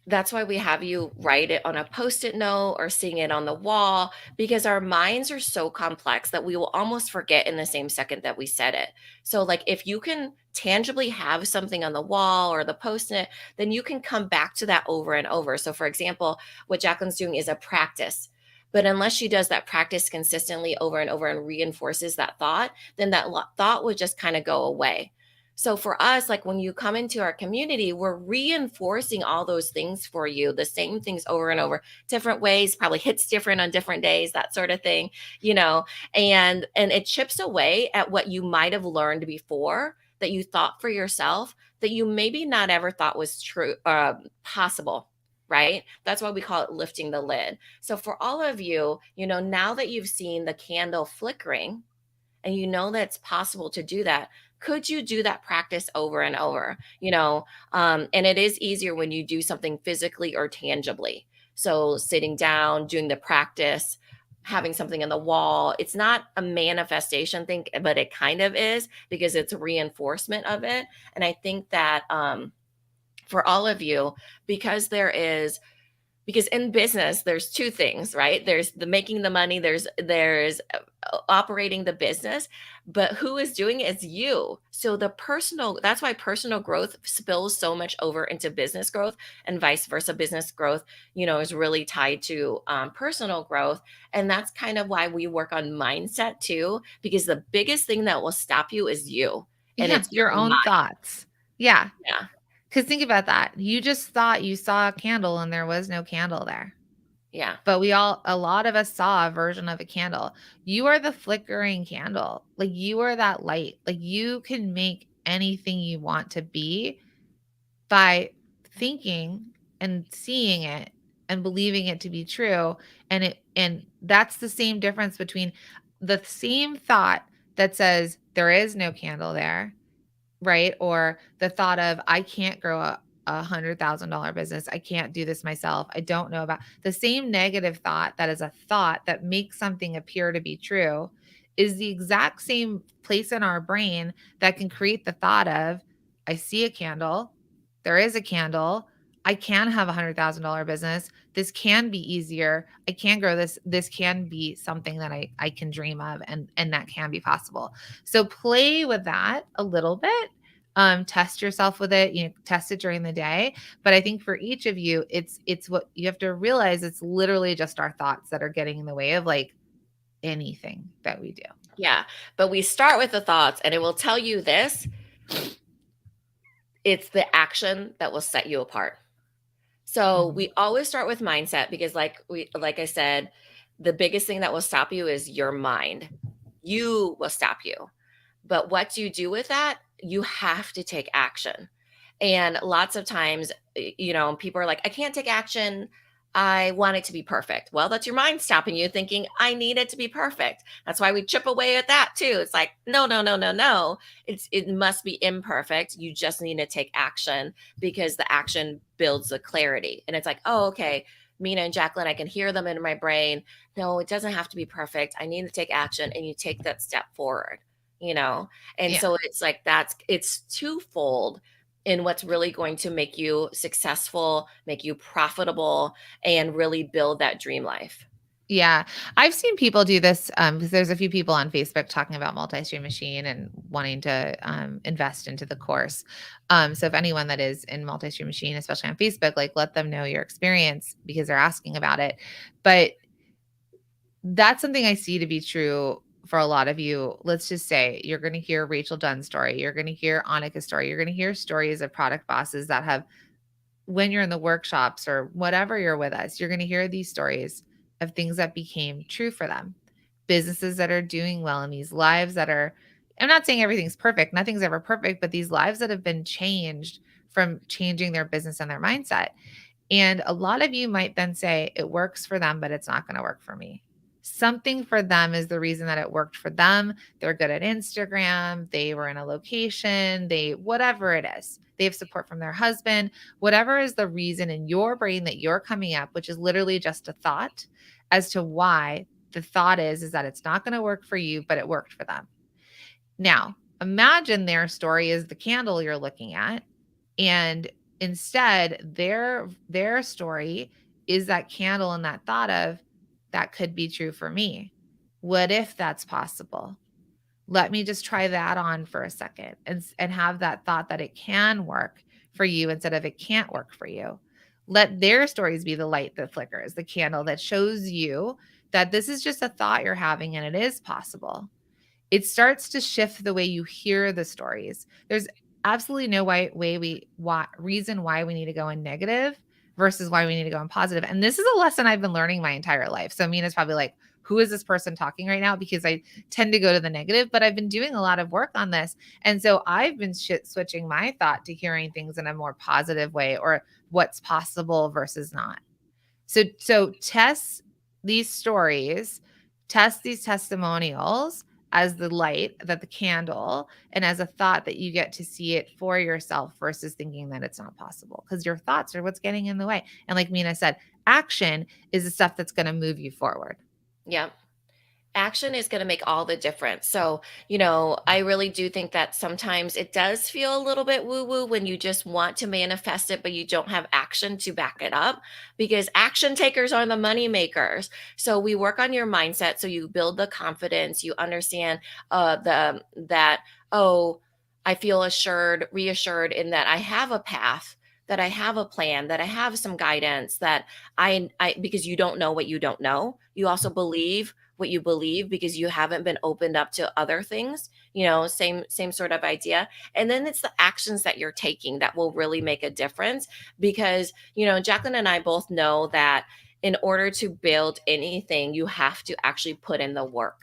B: that's why we have you write it on a Post-it note or seeing it on the wall, because our minds are so complex that we will almost forget in the same second that we said it. So, like, if you can tangibly have something on the wall or the Post-it, then you can come back to that over and over. So, for example, what Jacqueline's doing is a practice. But unless she does that practice consistently over and over and reinforces that thought, then that thought would just kind of go away. So for us, like when you come into our community, we're reinforcing all those things for you, the same things over and over, different ways, probably hits different on different days, that sort of thing, you know, and it chips away at what you might have learned before that you thought for yourself that you maybe not ever thought was true, possible. Right. That's why we call it lifting the lid. So, for all of you, you know, now that you've seen the candle flickering, and you know that it's possible to do that, could you do that practice over and over, you know? And it is easier when you do something physically or tangibly. So sitting down, doing the practice, having something on the wall, it's not a manifestation thing, but it kind of is, because it's a reinforcement of it. And I think that for all of you, because there is, because in business there's two things, right? There's the making the money, there's operating the business, but who is doing it is you. So the personal, that's why personal growth spills so much over into business growth, and vice versa. Business growth, you know, is really tied to personal growth. And that's kind of why we work on mindset too, because the biggest thing that will stop you is you, and
A: Yeah,
B: it's your
A: your own
B: mind.
A: thoughts. Yeah.
B: Yeah.
A: Because think about that. You just thought you saw a candle and there was no candle there.
B: Yeah.
A: But a lot of us saw a version of a candle. You are the flickering candle. Like you are that light. Like you can make anything you want to be by thinking and seeing it and believing it to be true. And that's the same difference between the same thought that says there is no candle there, right? Or the thought of, I can't grow a $100,000 business. I can't do this myself. I don't know about the same negative thought that is a thought that makes something appear to be true is the exact same place in our brain that can create the thought of, I see a candle. There is a candle. I can have a $100,000 business. This can be easier. I can grow this. This can be something that I can dream of, and that can be possible. So play with that a little bit. Test yourself with it, you know, test it during the day. But I think for each of you, it's what you have to realize, it's literally just our thoughts that are getting in the way of like anything that we do.
B: Yeah. But we start with the thoughts, and it will tell you this: it's the action that will set you apart. So
A: Mhm.
B: we always start with mindset, because like I said, the biggest thing that will stop you is your mind. You will stop you. But what do you do with that? You have to take action. And lots of times, you know, people are like, I can't take action. I want it to be perfect. Well, that's your mind stopping you, thinking, I need it to be perfect. That's why we chip away at that too. It's like, no, no, no, no, no. It must be imperfect. You just need to take action, because the action builds the clarity. And it's like, oh, okay, Minna and Jacqueline, I can hear them in my brain. No, it doesn't have to be perfect. I need to take action. And you take that step forward, you know? And
A: Yeah.
B: so it's like, it's twofold in what's really going to make you successful, make you profitable, and really build that dream life.
A: Yeah. I've seen people do this because there's a few people on Facebook talking about multi-stream machine and wanting to invest into the course. So if anyone that is in multi-stream machine, especially on Facebook, like let them know your experience because they're asking about it. But that's something I see to be true for a lot of you. Let's just say you're going to hear Rachel Dunn's story. You're going to hear Annika's story. You're going to hear stories of product bosses that have, when you're in the workshops or whatever you're with us, you're going to hear these stories of things that became true for them. Businesses that are doing well in these lives that are, I'm not saying everything's perfect. Nothing's ever perfect, but these lives that have been changed from changing their business and their mindset. And a lot of you might then say, it works for them, but it's not going to work for me. Something for them is the reason that it worked for them. They're good at Instagram, they were in a location, they whatever it is. They have support from their husband. Whatever is the reason in your brain that you're coming up, which is literally just a thought as to why the thought is that it's not going to work for you, but it worked for them. Now, imagine their story is the candle you're looking at, and instead their story is that candle and that thought of that could be true for me. What if that's possible? Let me just try that on for a second and have that thought that it can work for you instead of it can't work for you. Let their stories be the light that flickers, the candle that shows you that this is just a thought you're having and it is possible. It starts to shift the way you hear the stories. There's absolutely no reason why we need to go in negative versus why we need to go in positive. And this is a lesson I've been learning my entire life. So Mina's probably like, who is this person talking right now? Because I tend to go to the negative, but I've been doing a lot of work on this. And so I've been switching my thought to hearing things in a more positive way or what's possible versus not. So test these stories, test these testimonials as the light, that the candle, and as a thought that you get to see it for yourself versus thinking that it's not possible, because your thoughts are what's getting in the way. And like Mina said, action is the stuff that's going to move you forward.
B: Yep. Action is going to make all the difference. So, I really do think that sometimes it does feel a little bit woo woo when you just want to manifest it, but you don't have action to back it up, because action takers are the money makers. So we work on your mindset. So you build the confidence, you understand oh, I feel reassured in that I have a path, that I have a plan, that I have some guidance, that because you don't know what you don't know. You also believe what you believe because you haven't been opened up to other things, same sort of idea. And then it's the actions that you're taking that will really make a difference, because Jacqueline and I both know that in order to build anything, you have to actually put in the work,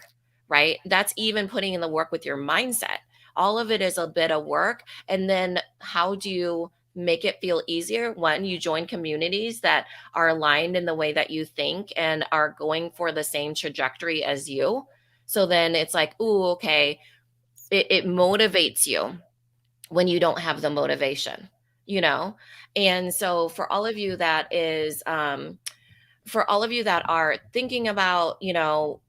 B: right? That's even putting in the work with your mindset. All of it is a bit of work. And then how do you make it feel easier? One, you join communities that are aligned in the way that you think and are going for the same trajectory as you. So then it's like, ooh, okay, it motivates you when you don't have the motivation, you know? And so for all of you that are thinking about,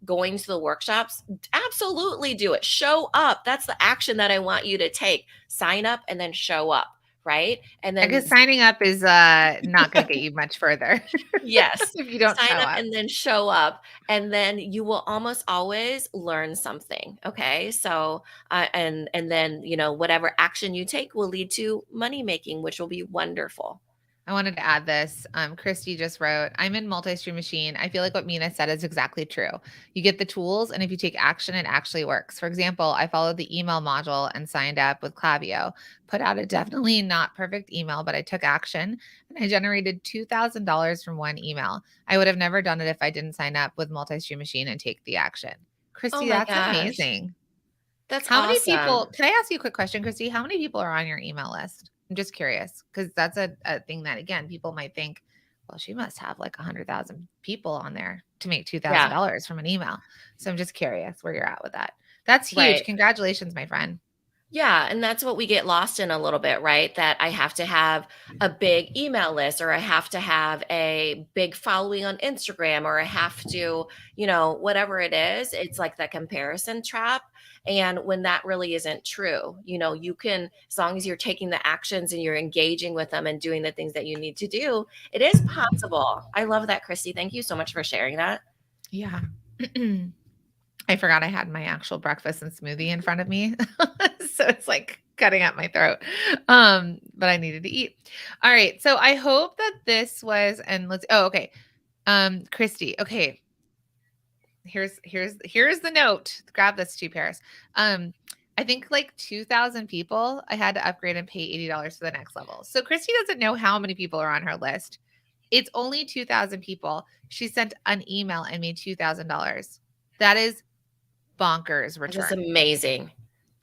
B: going to the workshops, absolutely do it. Show up. That's the action that I want you to take. Sign up and then show up, right? And then
A: Because signing up is not going to get you much further
B: yes,
A: if you don't show
B: sign up
A: up.
B: and then show up, and then you will almost always learn something. Okay, so and then whatever action you take will lead to money making, which will be wonderful.
A: I wanted to add this. Christy just wrote, I'm in multi-stream machine. I feel like what Mina said is exactly true. You get the tools, and if you take action, it actually works. For example, I followed the email module and signed up with Klaviyo, put out a definitely not perfect email, but I took action and I generated $2,000 from one email. I would have never done it if I didn't sign up with multi-stream machine and take the action.
B: Oh
A: Christy,
B: my
A: that's
B: gosh,
A: amazing.
B: that's
A: How many
B: awesome.
A: people, can I ask you a quick question, Christy? How many people are on your email list? I'm just curious because that's a thing that, again, people might think, well, she must have like 100,000 people on there to make
B: Yeah,
A: $2,000 from an email. So I'm just curious where you're at with that. That's huge.
B: right.
A: Congratulations, my friend.
B: Yeah, and that's what we get lost in a little bit, right? That I have to have a big email list, or I have to have a big following on Instagram, or I have to, whatever it is, it's like that comparison trap. And when that really isn't true, you can, as long as you're taking the actions and you're engaging with them and doing the things that you need to do, it is possible. I love that, Christy. Thank you so much for sharing that.
A: Yeah. I forgot I had my actual breakfast and smoothie in front of me. So it's like cutting up my throat. But I needed to eat. All right. So I hope that this was, and okay. Christy, okay. Here's the note. Grab this too, Paris. I think like 2,000 people I had to upgrade and pay $80 for the next level. So Christy doesn't know how many people are on her list. It's only 2,000 people. She sent an email and made $2,000. That is bonkers
B: That is
A: return.
B: amazing.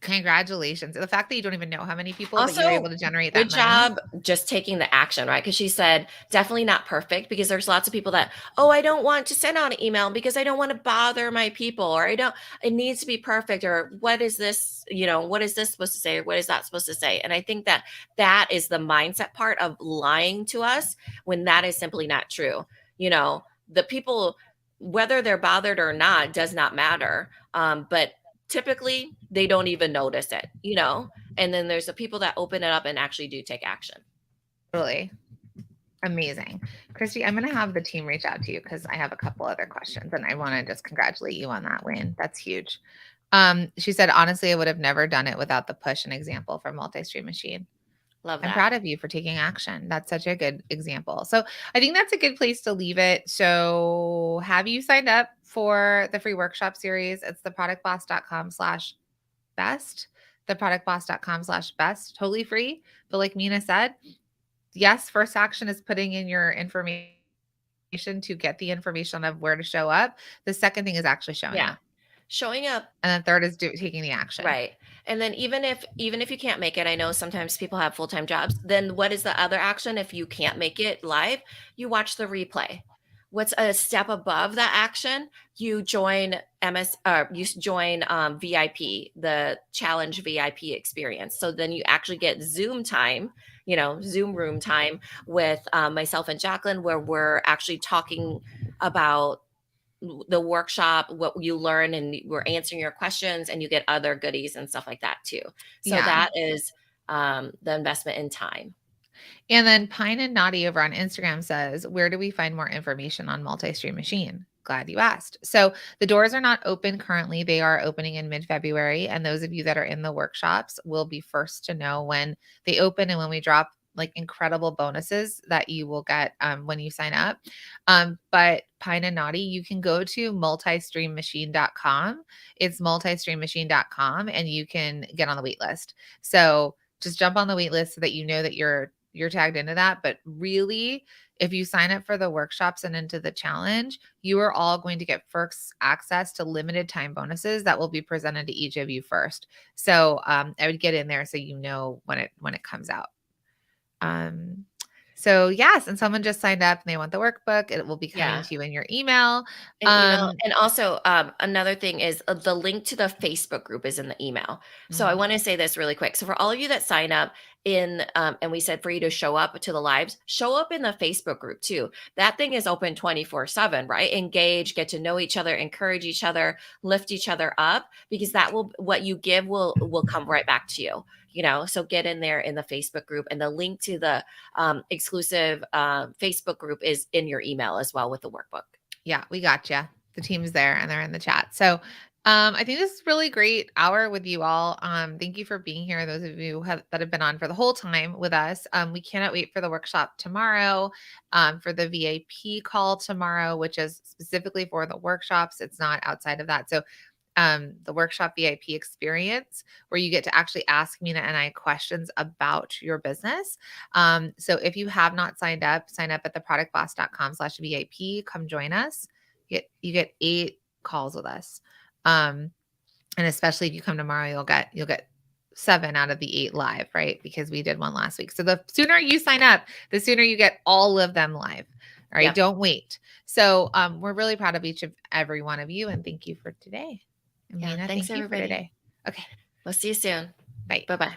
A: Congratulations. The fact that you don't even know how many people, but you were able
B: Also,
A: to generate
B: good
A: that money.
B: job just taking the action, right? Because she said, definitely not perfect because there's lots of people that, oh, I don't want to send out an email because I don't want to bother my people, or I don't, it needs to be perfect, or what is this, what is this supposed to say, or what is that supposed to say? And I think that that is the mindset part of lying to us when that is simply not true. The people, whether they're bothered or not, does not matter. But typically they don't even notice it. And then there's the people that open it up and actually do take action.
A: Totally. Amazing. Christy, I'm going to have the team reach out to you because I have a couple other questions and I want to just congratulate you on that win. That's huge. She said, honestly, I would have never done it without the push and example from Multi-Stream Machine.
B: Love
A: I'm
B: that.
A: proud of you for taking action. That's such a good example. So I think that's a good place to leave it. So have you signed up for the free workshop series? It's theproductboss.com/best, theproductboss.com/best, totally free. But like Mina said, yes, first action is putting in your information to get the information of where to show up. The second thing is actually showing
B: Yeah.
A: up.
B: Showing up.
A: And then third is taking the action.
B: Right. And then even if you can't make it, I know sometimes people have full-time jobs, then what is the other action if you can't make it live? You watch the replay. What's a step above that action? You join VIP, the challenge VIP experience. So then you actually get Zoom time, Zoom room time with myself and Jacqueline, where we're actually talking about the workshop, what you learn, and we're answering your questions, and you get other goodies and stuff like that too. So
A: Yeah.
B: that is the investment in time.
A: And then Pine and Naughty over on Instagram says, where do we find more information on Multi-Stream Machine? Glad you asked. So the doors are not open currently. They are opening in mid-February. And those of you that are in the workshops will be first to know when they open and when we drop like incredible bonuses that you will get when you sign up. But Pine and Naughty, you can go to multistreammachine.com. It's multistreammachine.com and you can get on the wait list. So just jump on the wait list so that you know that you're tagged into that. But really, if you sign up for the workshops and into the challenge, you are all going to get first access to limited time bonuses that will be presented to each of you first. So I would get in there so you know when it comes out. So yes, and someone just signed up and they want the workbook. It will be coming
B: Yeah.
A: to you in your email.
B: An email. And also, another thing is the link to the Facebook group is in the email. So I
A: Mhm.
B: want to say this really quick. So for all of you that sign up and we said for you to show up to the lives, show up in the Facebook group too. That thing is open 24/7, right? Engage, get to know each other, encourage each other, lift each other up, because that will, what you give will come right back to you. So get in there in the Facebook group, and the link to the exclusive Facebook group is in your email as well with the workbook.
A: Yeah, we got you. The team's there and they're in the chat. So I think this is really great hour with you all. Thank you for being here. Those of you that have been on for the whole time with us. We cannot wait for the workshop tomorrow, for the VIP call tomorrow, which is specifically for the workshops. It's not outside of that. So the workshop VIP experience where you get to actually ask Mina and I questions about your business. So if you have not signed up, sign up at theproductboss.com/VIP. Come join us. You get 8 calls with us. And especially if you come tomorrow, you'll get 7 out of the 8 live, right? Because we did one last week. So the sooner you sign up, the sooner you get all of them live. All right.
B: Yeah.
A: Don't wait. So we're really proud of each of every one of you. And thank you for today.
B: Yeah.
A: Mina,
B: Thanks,
A: thank you for
B: everybody.
A: today. Okay.
B: We'll see you soon.
A: Bye.
B: Bye-bye.